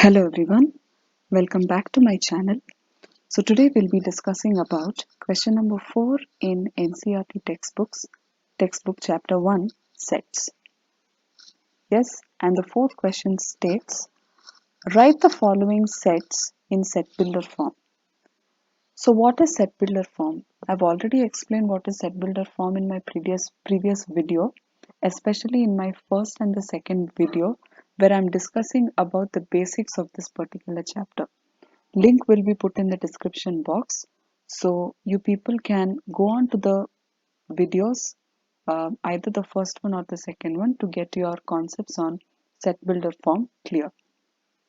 Hello everyone, welcome back to my channel. So today we'll be discussing about question number 4 in NCERT textbooks, textbook chapter 1, sets. Yes, and the fourth question states, write the following sets in set builder form. So what is set builder form? I've already explained what is set builder form in my previous video, especially in my first and the second video where I'm discussing about the basics of this particular chapter. Link will be put in the description box, so you people can go on to the videos, either the first one or the second one, to get your concepts on set builder form clear.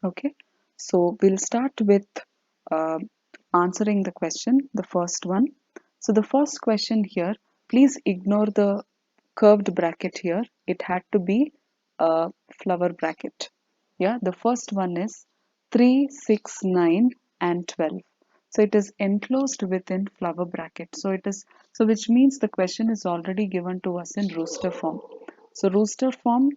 Okay, so we'll start with uh, answering the question, the first one. So the first question here, please ignore the curved bracket here. It had to be a flower bracket. Yeah, the first one is 3, 6, 9 and 12. So it is enclosed within flower bracket. So which means the question is already given to us in rooster form. So rooster form,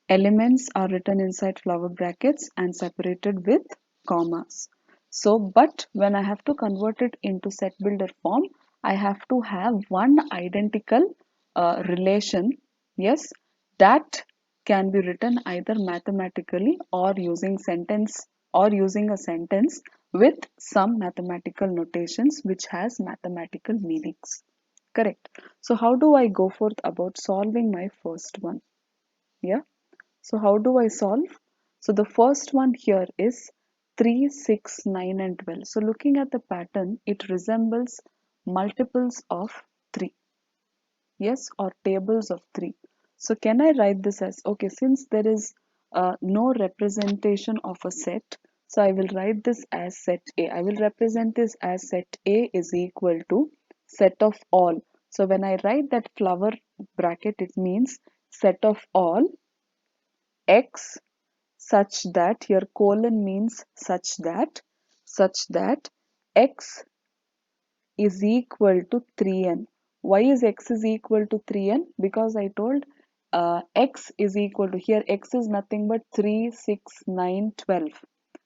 elements are written inside flower brackets and separated with commas. So, but when I have to convert it into set builder form, I have to have one identical relation, yes, that can be written either mathematically or using a sentence with some mathematical notations which has mathematical meanings. Correct. So how do I go forth about solving my first one? Yeah. So how do I solve? So the first one here is 3, 6, 9 and 12. So looking at the pattern, it resembles multiples of 3. Yes, or tables of 3. So can I write this as, okay, since there is no representation of a set, so I will write this as set A. I will represent this as set A is equal to set of all. So when I write that flower bracket, it means set of all x such that, here colon means such that x is equal to 3n. Why is x is equal to 3n? Because I told x is equal to, here x is nothing but 3, 6, 9, 12.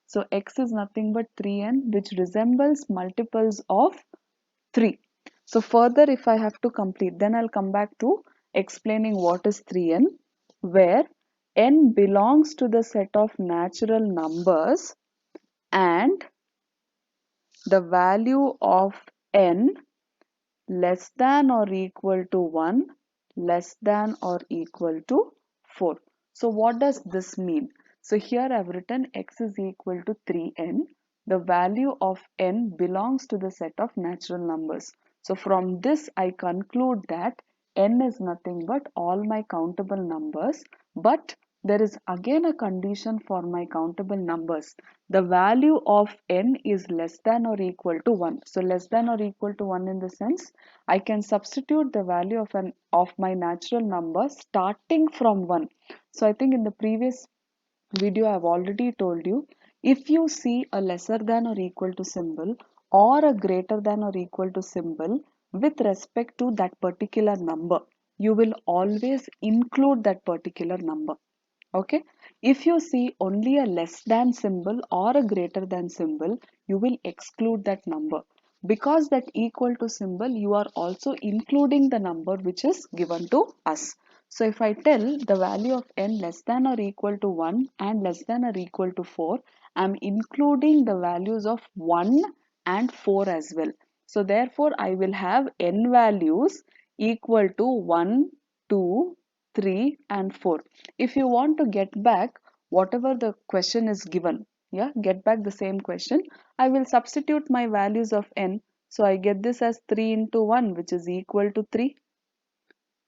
So x is nothing but 3n, which resembles multiples of 3. So further, if I have to complete, then I'll come back to explaining what is 3n, where n belongs to the set of natural numbers and the value of n less than or equal to 1, less than or equal to 4. So what does this mean? So here I've written x is equal to 3n. The value of n belongs to the set of natural numbers. So from this I conclude that n is nothing but all my countable numbers, but there is again a condition for my countable numbers. The value of n is less than or equal to 1. So less than or equal to 1 in the sense I can substitute the value of my natural number starting from 1. So I think in the previous video I've already told you, if you see a lesser than or equal to symbol or a greater than or equal to symbol with respect to that particular number, you will always include that particular number. Okay, if you see only a less than symbol or a greater than symbol, you will exclude that number, because that equal to symbol, you are also including the number which is given to us. So if I tell the value of n less than or equal to 1 and less than or equal to 4, I am including the values of 1 and 4 as well. So therefore I will have n values equal to 1, 2, 3 and 4. If you want to get back whatever the question is given, yeah, get back the same question, I will substitute my values of n. So I get this as 3 into 1, which is equal to 3.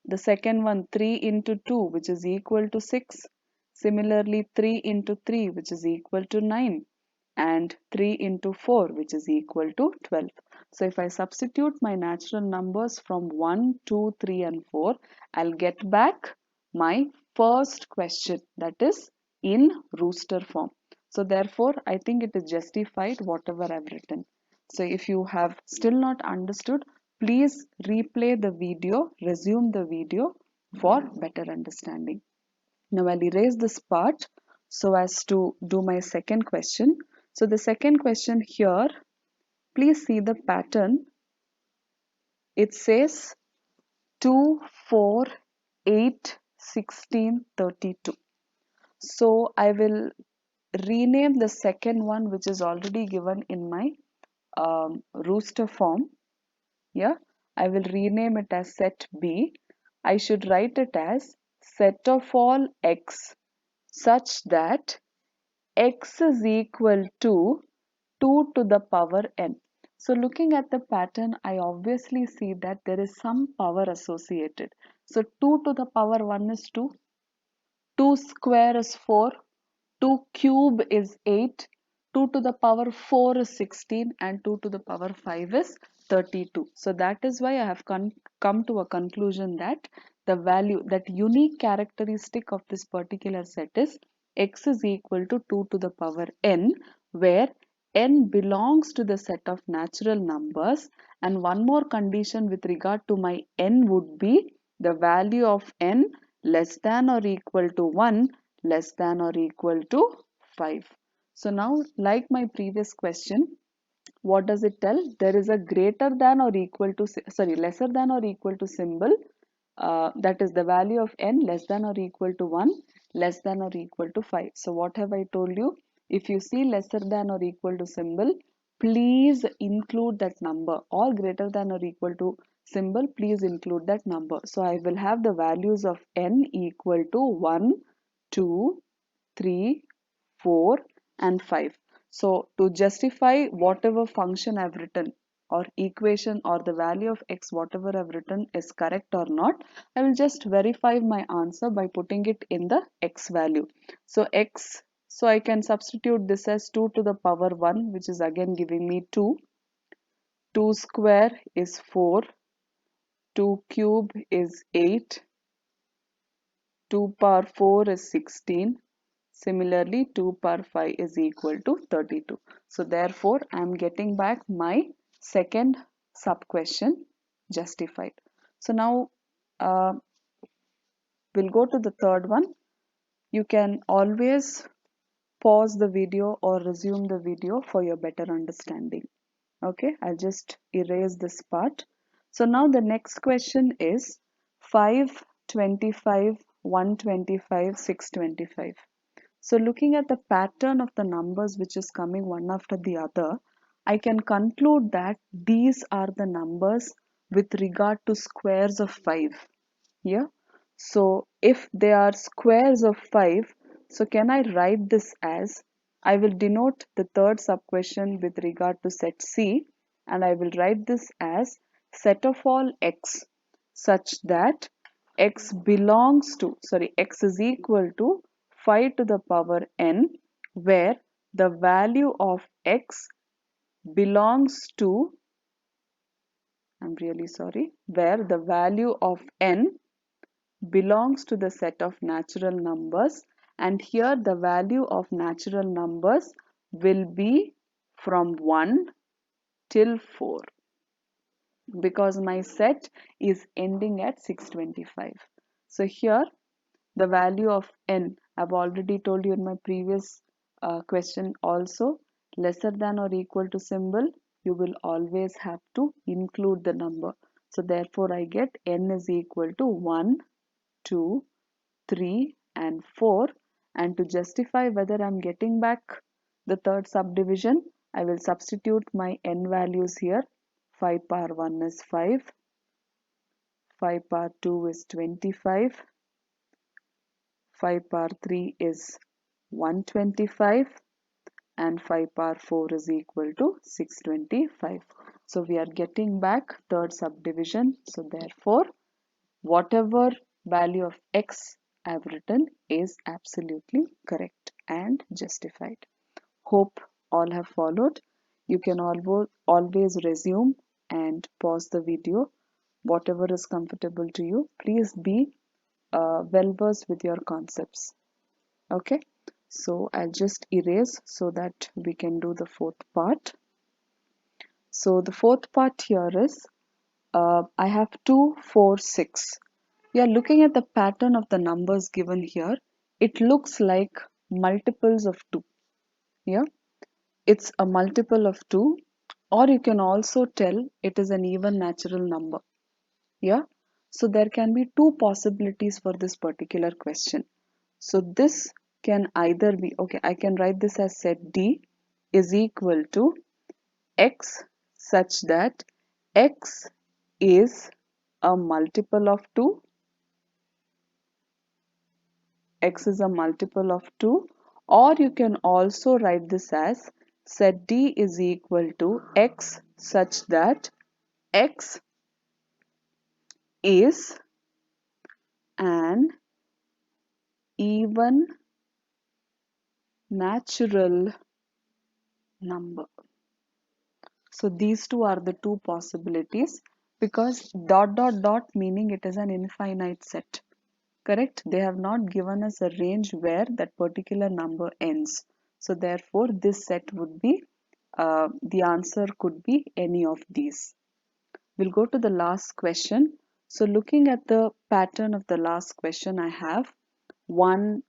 The second one, 3 into 2, which is equal to 6. Similarly, 3 into 3, which is equal to 9. And 3 into 4, which is equal to 12. So if I substitute my natural numbers from 1, 2, 3 and 4, I'll get back my first question, that is in rooster form. So therefore, I think it is justified whatever I've written. So if you have still not understood, please replay the video, resume the video for better understanding. Now I'll erase this part so as to do my second question. So the second question here, please see the pattern. It says 2, 4, 8, 16, 32. So I will rename the second one, which is already given in my rooster form. Yeah, I will rename it as set B. I should write it as set of all x such that x is equal to 2 to the power n. So looking at the pattern, I obviously see that there is some power associated. So 2 to the power 1 is 2, 2 square is 4, 2 cube is 8, 2 to the power 4 is 16 and 2 to the power 5 is 32. So that is why I have come to a conclusion that the value, that unique characteristic of this particular set is x is equal to 2 to the power n, where n belongs to the set of natural numbers, and one more condition with regard to my n would be the value of n less than or equal to 1, less than or equal to 5. So now, like my previous question, what does it tell? There is a greater than or equal to, sorry, lesser than or equal to symbol, that is the value of n less than or equal to 1, less than or equal to 5. So what have I told you? If you see lesser than or equal to symbol, please include that number, or greater than or equal to symbol, please include that number. So I will have the values of n equal to 1, 2, 3, 4 and 5. So to justify whatever function I've written or equation or the value of x whatever I've written is correct or not, I will just verify my answer by putting it in the x value. So x, so I can substitute this as 2 to the power 1, which is again giving me 2. 2 square is 4. 2 cube is 8. 2 power 4 is 16. Similarly, 2 power 5 is equal to 32. So therefore, I am getting back my second sub question justified. So now we'll go to the third one. You can always pause the video or resume the video for your better understanding. Okay, I'll just erase this part. So now the next question is 5, 25, 125, 625. So looking at the pattern of the numbers which is coming one after the other, I can conclude that these are the numbers with regard to squares of 5. Yeah. So if they are squares of 5, so can I write this as, I will denote the third sub question with regard to set C, and I will write this as set of all x such that x belongs to, sorry, x is equal to 5 to the power n, where the value of x belongs to, I'm really sorry, where the value of n belongs to the set of natural numbers, and here the value of natural numbers will be from 1 till 4, because my set is ending at 625. So here the value of n, I've already told you in my previous question also, lesser than or equal to symbol, you will always have to include the number. So therefore I get n is equal to 1, 2, 3 and 4, and to justify whether I'm getting back the third subdivision, I will substitute my n values here. 5 power 1 is 5, 5 power 2 is 25, 5 power 3 is 125 and 5 power 4 is equal to 625. So we are getting back third subdivision. So therefore whatever value of x I have written is absolutely correct and justified. Hope all have followed. You can always resume and pause the video. Whatever is comfortable to you, please be well versed with your concepts. Okay, so I'll just erase so that we can do the fourth part. So the fourth part here is I have 2, 4, 6. Yeah, looking at the pattern of the numbers given here, it looks like multiples of 2. Yeah, it's a multiple of 2, or you can also tell it is an even natural number. Yeah, so there can be two possibilities for this particular question. So this can either be, okay, I can write this as set D is equal to x such that x is a multiple of 2, x is a multiple of 2, or you can also write this as set D is equal to x such that x is an even natural number. So these two are the two possibilities, because dot dot dot meaning it is an infinite set. Correct? They have not given us a range where that particular number ends. So therefore this set would be, the answer could be any of these. We'll go to the last question. So looking at the pattern of the last question, I have 1,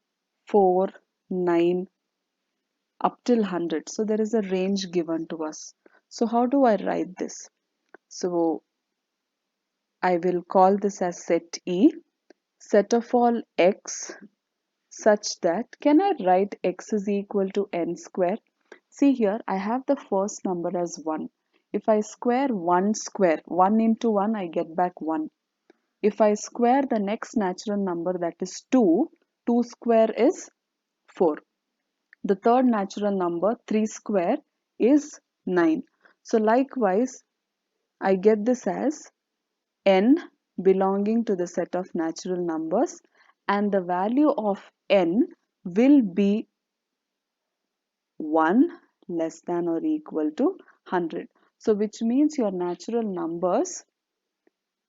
4, 9 up till 100. So there is a range given to us. So how do I write this? So I will call this as set E, set of all x such that, can I write x is equal to n square? See here, I have the first number as 1. If I square 1 square, 1 into 1, I get back 1. If I square the next natural number, that is 2, 2 square is 4. The third natural number, 3 square, is 9. So likewise, I get this as n belonging to the set of natural numbers, and the value of n will be 1 less than or equal to 100. So which means your natural numbers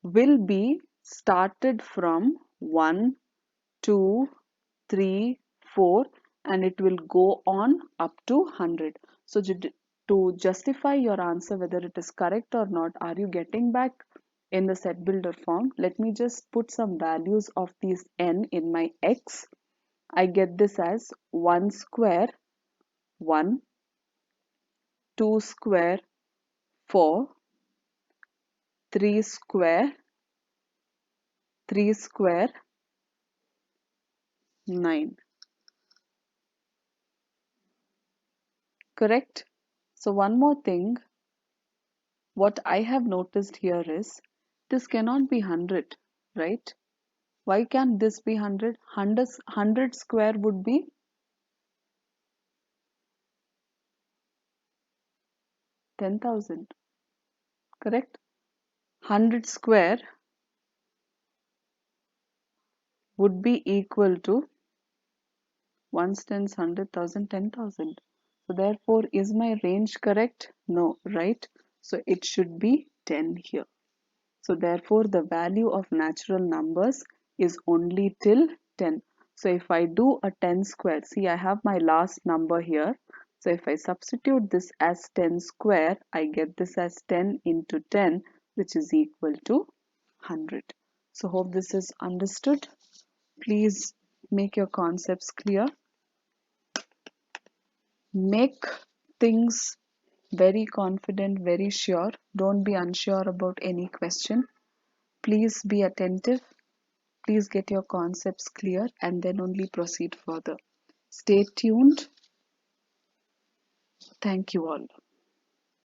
will be started from 1, 2, 3, 4, and it will go on up to 100. So to justify your answer whether it is correct or not, are you getting back in the set builder form? Let me just put some values of these n in my x. I get this as 1 square 1, 2 square 4, 3 square 3 square 9. Correct? So one more thing, what I have noticed here is this cannot be 100, right? Why can't this be 100? 100 square would be 10,000, correct? 100 square would be equal to ones, tens, 100,000, 10,000. So therefore, is my range correct? No, right? So it should be 10 here. So therefore, the value of natural numbers is only till 10. So if I do a 10 square, see I have my last number here. So if I substitute this as 10 square, I get this as 10 into 10, which is equal to 100. So hope this is understood. Please make your concepts clear. Make things very confident, very sure. Don't be unsure about any question. Please be attentive. Please get your concepts clear and then only proceed further. Stay tuned. Thank you all.